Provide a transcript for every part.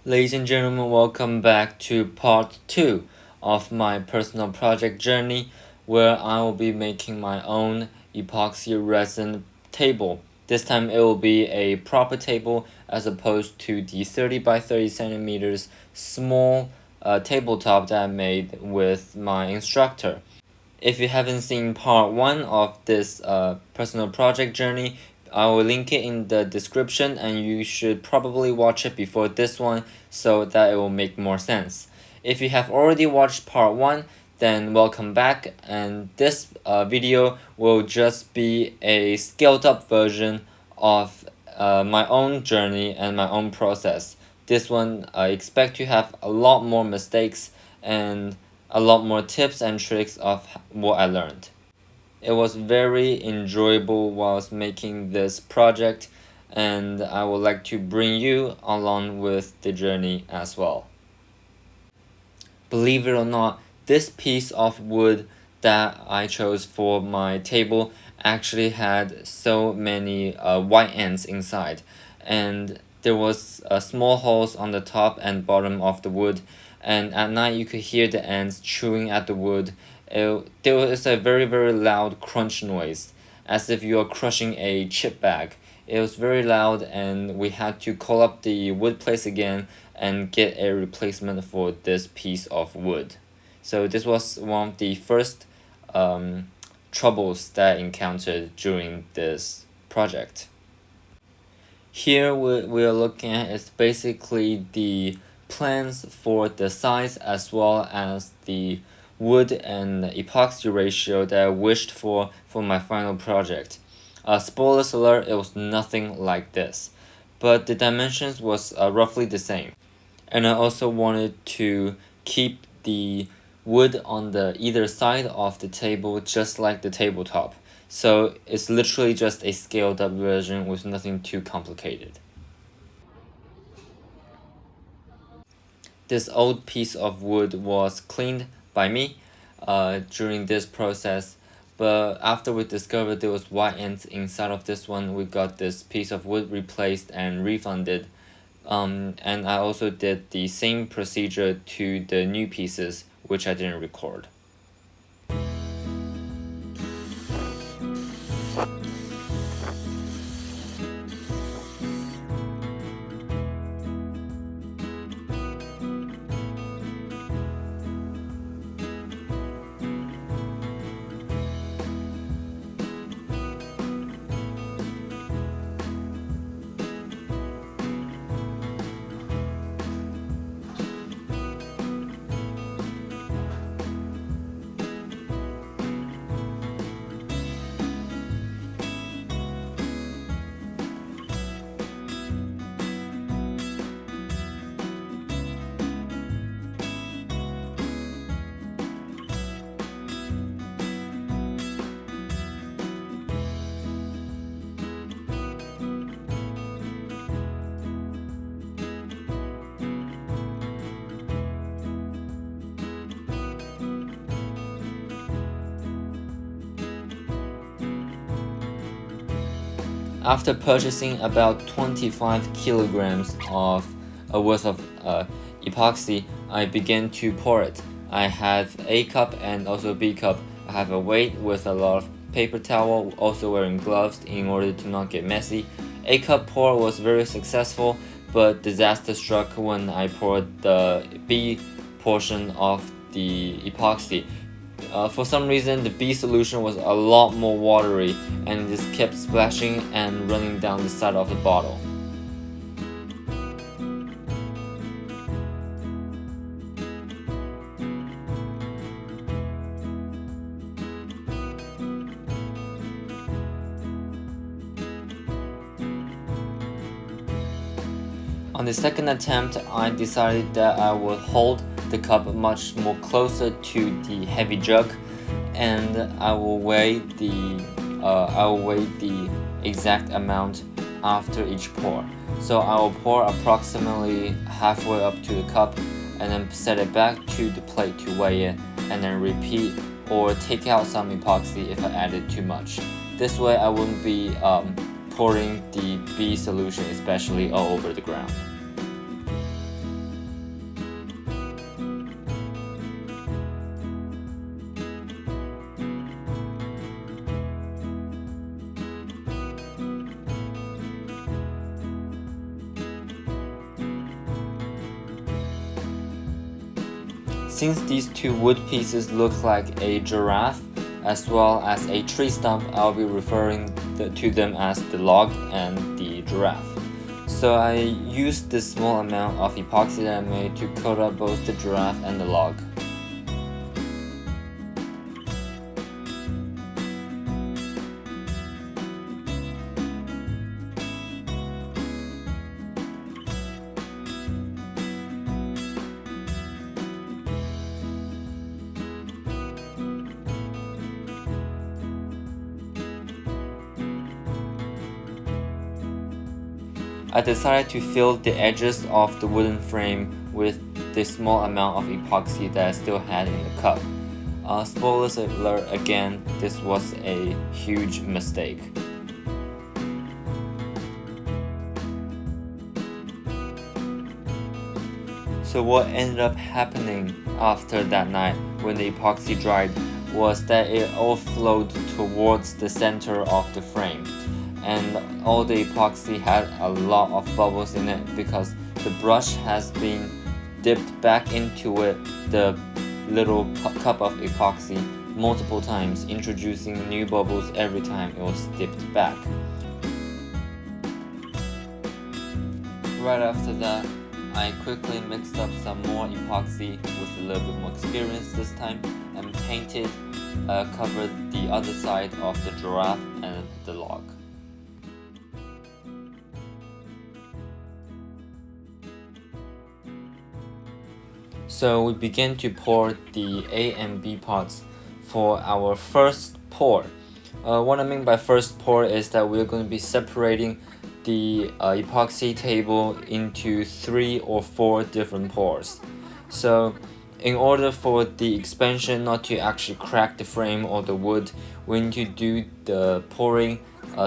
Ladies and gentlemen, welcome back to part 2 of my personal project journey where I will be making my own epoxy resin table. This time it will be a proper table as opposed to the 30 by 30 centimeters small tabletop that I made with my instructor. If you haven't seen part 1 of this personal project journey, I will link it in the description and you should probably watch it before this one so that it will make more sense. If you have already watched part 1, then welcome back, and this video will just be a scaled up version of my own journey and my own process. This one I expect to have a lot more mistakes and a lot more tips and tricks of what I learned. It was very enjoyable whilst making this project, and I would like to bring you along with the journey as well. Believe it or not, this piece of wood that I chose for my table actually had so many white ants inside, and there was small holes on the top and bottom of the wood, and at night you could hear the ants chewing at the wood. There was a very loud crunch noise, as if you are crushing a chip bag. It was very loud, and we had to call up the wood place again and get a replacement for this piece of wood. So this was one of the first troubles that I encountered during this project. Here we are looking at is basically the plans for the size as well as the wood and epoxy ratio that I wished for my final project. Spoiler alert, it was nothing like this, but the dimensions was roughly the same. And I also wanted to keep the wood on the either side of the table just like the tabletop. So it's literally just a scaled up version with nothing too complicated. This old piece of wood was cleaned by me during this process, but after we discovered there was white ants inside of this one, we got this piece of wood replaced and refunded. And I also did the same procedure to the new pieces, which I didn't record. After purchasing about 25 kilograms of worth of epoxy, I began to pour it. I have A cup and also B cup. I have a weight with a lot of paper towel, also wearing gloves in order to not get messy. A cup pour was very successful, but disaster struck when I poured the B portion of the epoxy. For some reason, the B solution was a lot more watery and it just kept splashing and running down the side of the bottle. On the second attempt, I decided that I would hold the cup much more closer to the heavy jug, and I will weigh the exact amount after each pour. So I will pour approximately halfway up to the cup and then set it back to the plate to weigh it, and then repeat or take out some epoxy if I added too much. This way I wouldn't be pouring the B solution especially all over the ground. Since these two wood pieces look like a giraffe as well as a tree stump, I'll be referring to them as the log and the giraffe. So I used this small amount of epoxy that I made to coat up both the giraffe and the log. I decided to fill the edges of the wooden frame with the small amount of epoxy that I still had in the cup. Spoilers alert again, this was a huge mistake. So what ended up happening after that night when the epoxy dried was that it all flowed towards the center of the frame. And all the epoxy had a lot of bubbles in it because the brush has been dipped back into it, the little cup of epoxy, multiple times, introducing new bubbles every time it was dipped back. Right after that, I quickly mixed up some more epoxy with a little bit more experience this time and covered the other side of the giraffe and the log. So we begin to pour the A and B parts for our first pour. What I mean by first pour is that we're going to be separating the epoxy table into 3 or 4 different pours. So in order for the expansion not to actually crack the frame or the wood, we need to do the pouring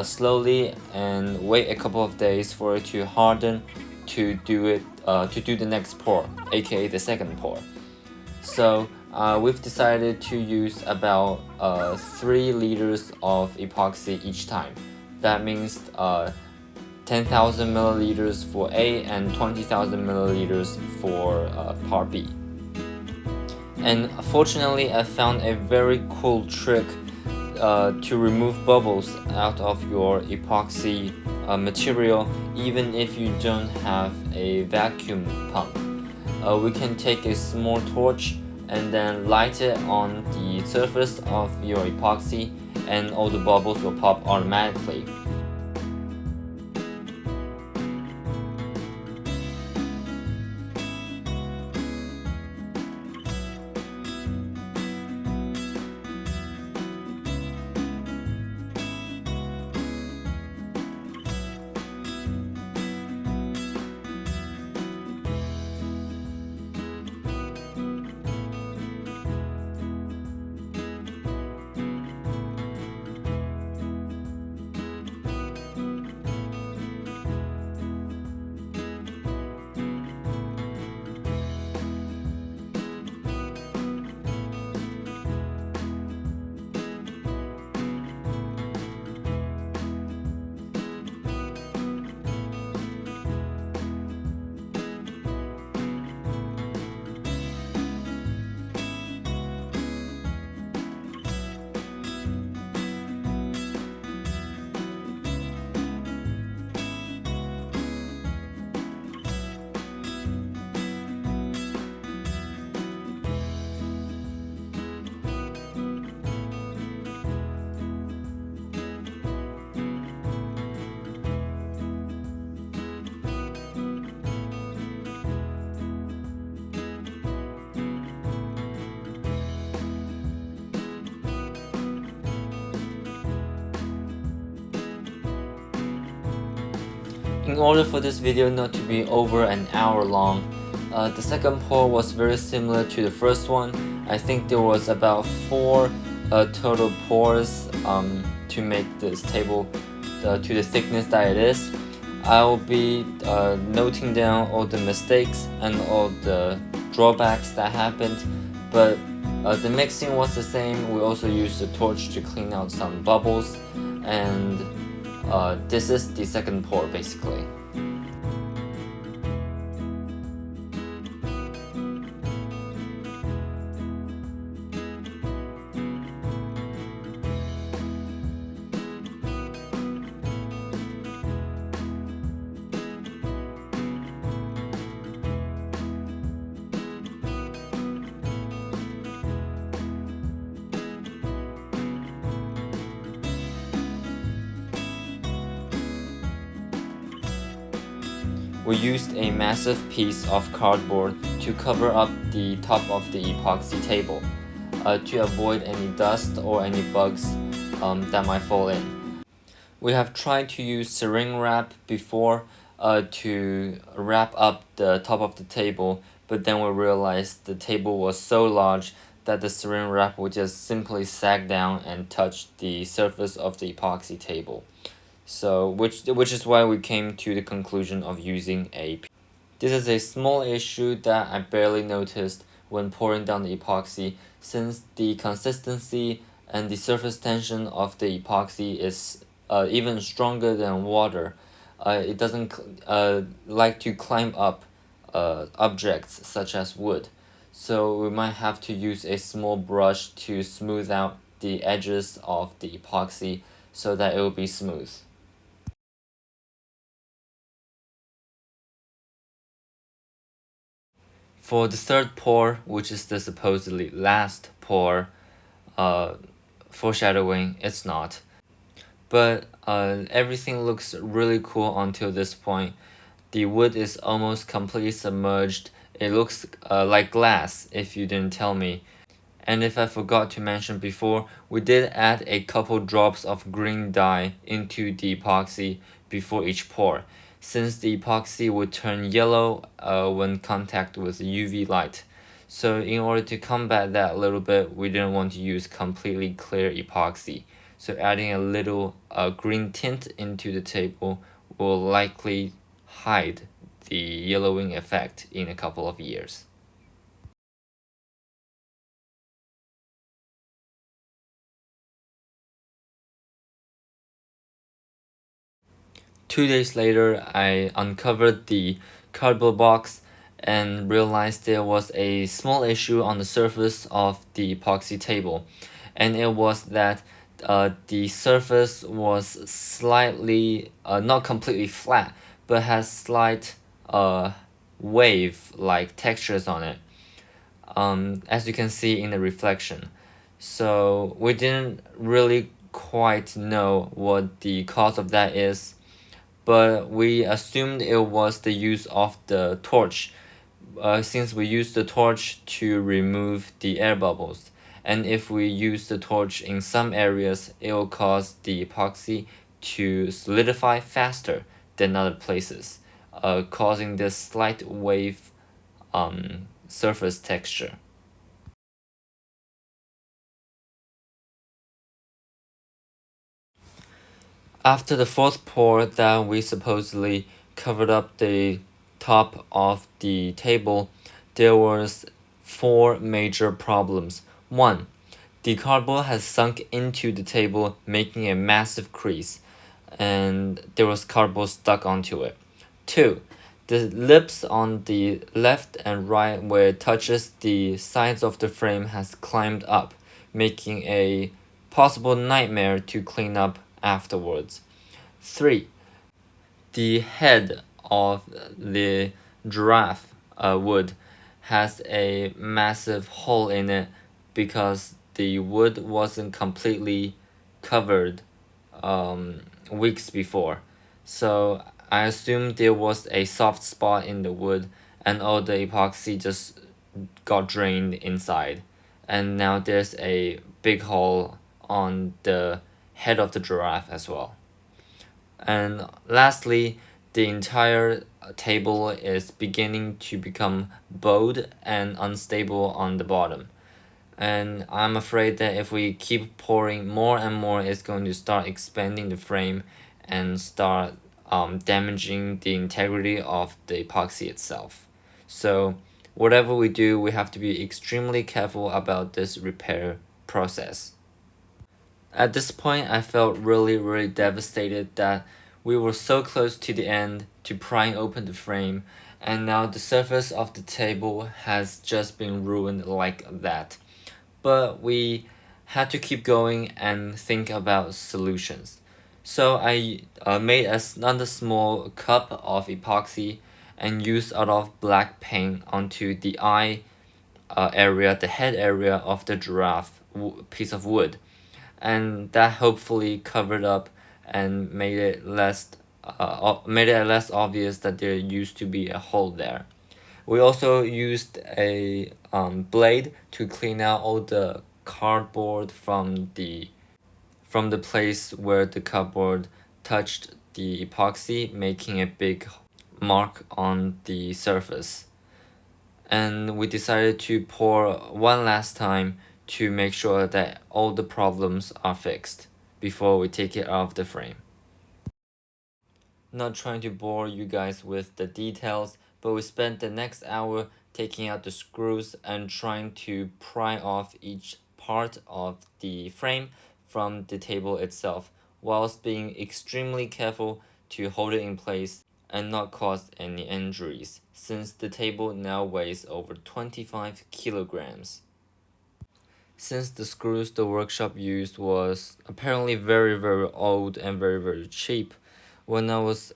slowly and wait a couple of days for it to harden to do the next pour, aka the second pour. So we've decided to use about 3 liters of epoxy each time. That means 10,000 milliliters for A and 20,000 milliliters for part B. And fortunately, I found a very cool trick to remove bubbles out of your epoxy material, even if you don't have a vacuum pump. We can take a small torch and then light it on the surface of your epoxy, and all the bubbles will pop automatically. In order for this video not to be over an hour long, the second pour was very similar to the first one. I think there was about 4 total pours to make this table to the thickness that it is. I will be noting down all the mistakes and all the drawbacks that happened, but the mixing was the same. We also used the torch to clean out some bubbles, and this is the second pour basically. We used a massive piece of cardboard to cover up the top of the epoxy table to avoid any dust or any bugs that might fall in. We have tried to use saran wrap before to wrap up the top of the table, but then we realized the table was so large that the saran wrap would just simply sag down and touch the surface of the epoxy table. So which is why we came to the conclusion of using a. This is a small issue that I barely noticed when pouring down the epoxy, since the consistency and the surface tension of the epoxy is even stronger than water. It doesn't like to climb up objects such as wood. So we might have to use a small brush to smooth out the edges of the epoxy so that it will be smooth. For the third pour, which is the supposedly last pour, uh, foreshadowing, it's not. But everything looks really cool until this point. The wood is almost completely submerged. It looks like glass if you didn't tell me. And if I forgot to mention before, we did add a couple drops of green dye into the epoxy before each pour, since the epoxy would turn yellow when contact with UV light. So in order to combat that a little bit, we didn't want to use completely clear epoxy. So adding a little green tint into the table will likely hide the yellowing effect in a couple of years. 2 days later, I uncovered the cardboard box and realized there was a small issue on the surface of the epoxy table, and it was that the surface was slightly, not completely flat, but has slight wave-like textures on it, as you can see in the reflection. So we didn't really quite know what the cause of that is, but we assumed it was the use of the torch, since we used the torch to remove the air bubbles. And if we use the torch in some areas, it will cause the epoxy to solidify faster than other places, causing this slight wave surface texture. After the fourth pour that we supposedly covered up the top of the table, there was four major problems. One, the cardboard has sunk into the table, making a massive crease, and there was cardboard stuck onto it. Two, the lips on the left and right where it touches the sides of the frame has climbed up, making a possible nightmare to clean up afterwards. Three, the head of the giraffe wood has a massive hole in it because the wood wasn't completely covered weeks before. So I assumed there was a soft spot in the wood and all the epoxy just got drained inside. And now there's a big hole on the head of the giraffe as well. And lastly, the entire table is beginning to become bowed and unstable on the bottom. And I'm afraid that if we keep pouring more and more, it's going to start expanding the frame and start damaging the integrity of the epoxy itself. So whatever we do, we have to be extremely careful about this repair process. At this point, I felt really devastated that we were so close to the end to prying open the frame, and now the surface of the table has just been ruined like that. But we had to keep going and think about solutions. So I made another small cup of epoxy and used a lot of black paint onto the eye area, the head area of the giraffe piece of wood, and that hopefully covered up and made it less made it less obvious that there used to be a hole there. We also used a blade to clean out all the cardboard from the place where the cardboard touched the epoxy, making a big mark on the surface. And we decided to pour one last time to make sure that all the problems are fixed before we take it out of the frame. Not trying to bore you guys with the details, but we spent the next hour taking out the screws and trying to pry off each part of the frame from the table itself, whilst being extremely careful to hold it in place and not cause any injuries, since the table now weighs over 25 kilograms. Since the screws the workshop used was apparently very old and very cheap, when I was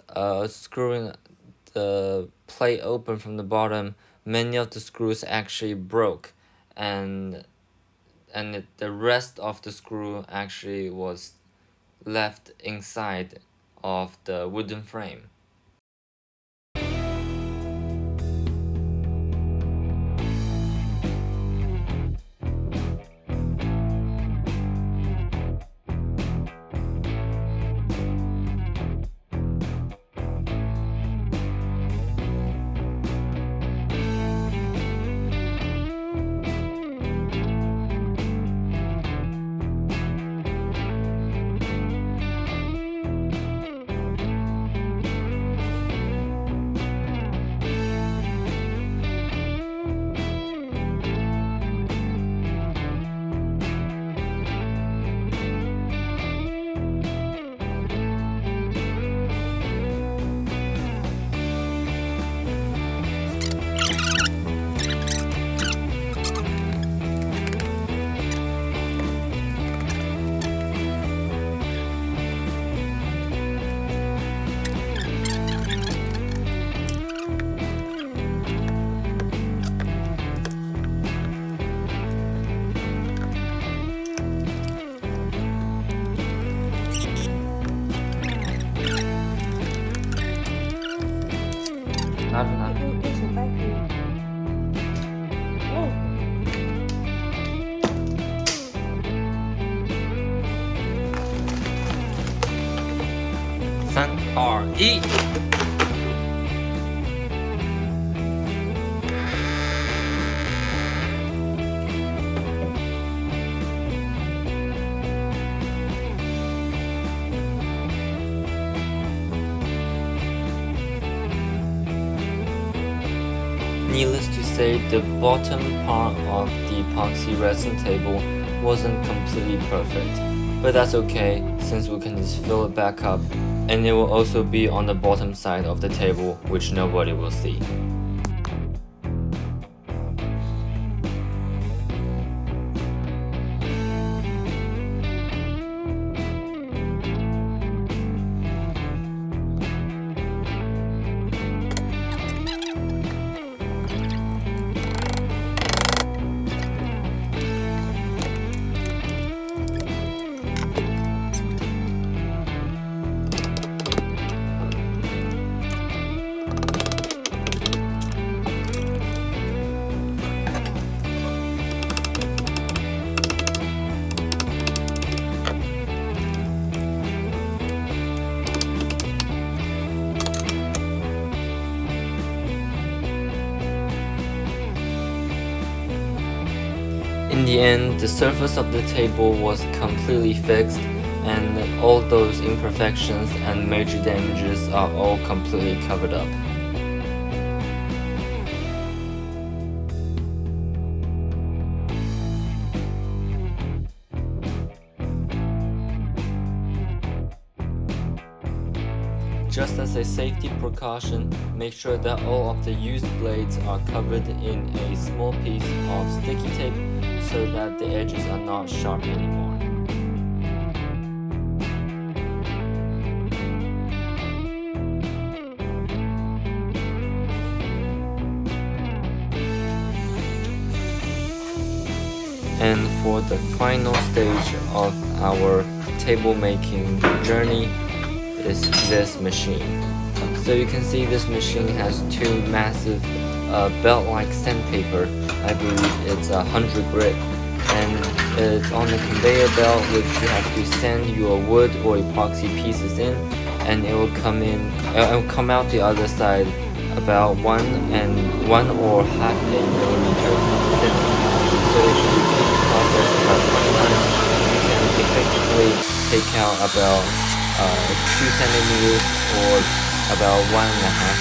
screwing the plate open from the bottom, many of the screws actually broke, and the rest of the screw actually was left inside of the wooden frame. Not 一手掰可以。哦，3、2、1。Needless to say, the bottom part of the epoxy resin table wasn't completely perfect, but that's okay since we can just fill it back up, and it will also be on the bottom side of the table, which nobody will see. In the end, the surface of the table was completely fixed, and all those imperfections and major damages are all completely covered up. Just as a safety precaution, make sure that all of the used blades are covered in a small piece of sticky tape so that the edges are not sharp anymore. And for the final stage of our table making journey, is this machine. So you can see this machine has two massive belt-like sandpaper. I believe it's 100 grit, and it's on the conveyor belt, which you have to sand your wood or epoxy pieces in, and it will come out the other side about 1 or half a millimeter thinner. So if you repeat the process about 20 times, you can effectively take out about 2 centimeters or about 1.5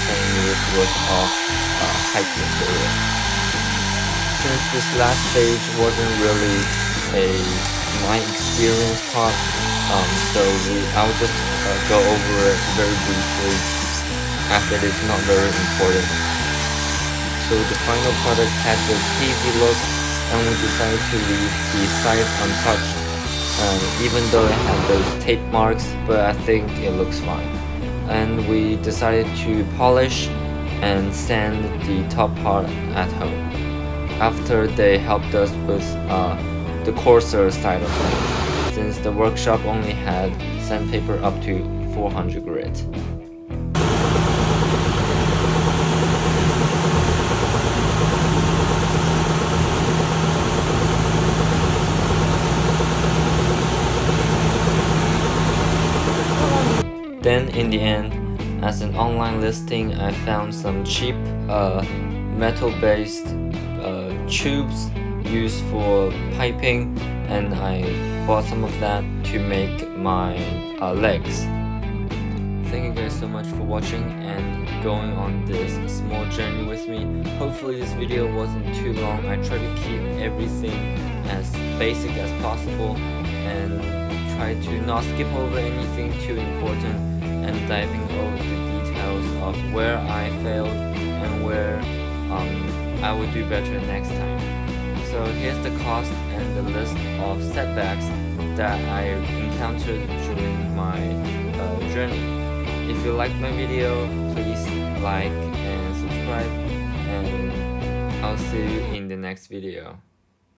centimeters worth of pipe material. Since this last stage wasn't really my experience part, so I'll just go over it very briefly, as it is not very important. So the final product had this hazy look, and we decided to leave the sides untouched, even though it had those tape marks, but I think it looks fine. And we decided to polish and sand the top part at home, after they helped us with the coarser side of things, since the workshop only had sandpaper up to 400 grit. Then in the end, as an online listing, I found some cheap metal-based tubes used for piping, and I bought some of that to make my legs. Thank you guys so much for watching and going on this small journey with me. Hopefully this video wasn't too long. I try to keep everything as basic as possible and try to not skip over anything too important, and diving over the details of where I failed and where I will do better next time. So here's the cost and the list of setbacks that I encountered during my journey. If you liked my video, please like and subscribe, and I'll see you in the next video.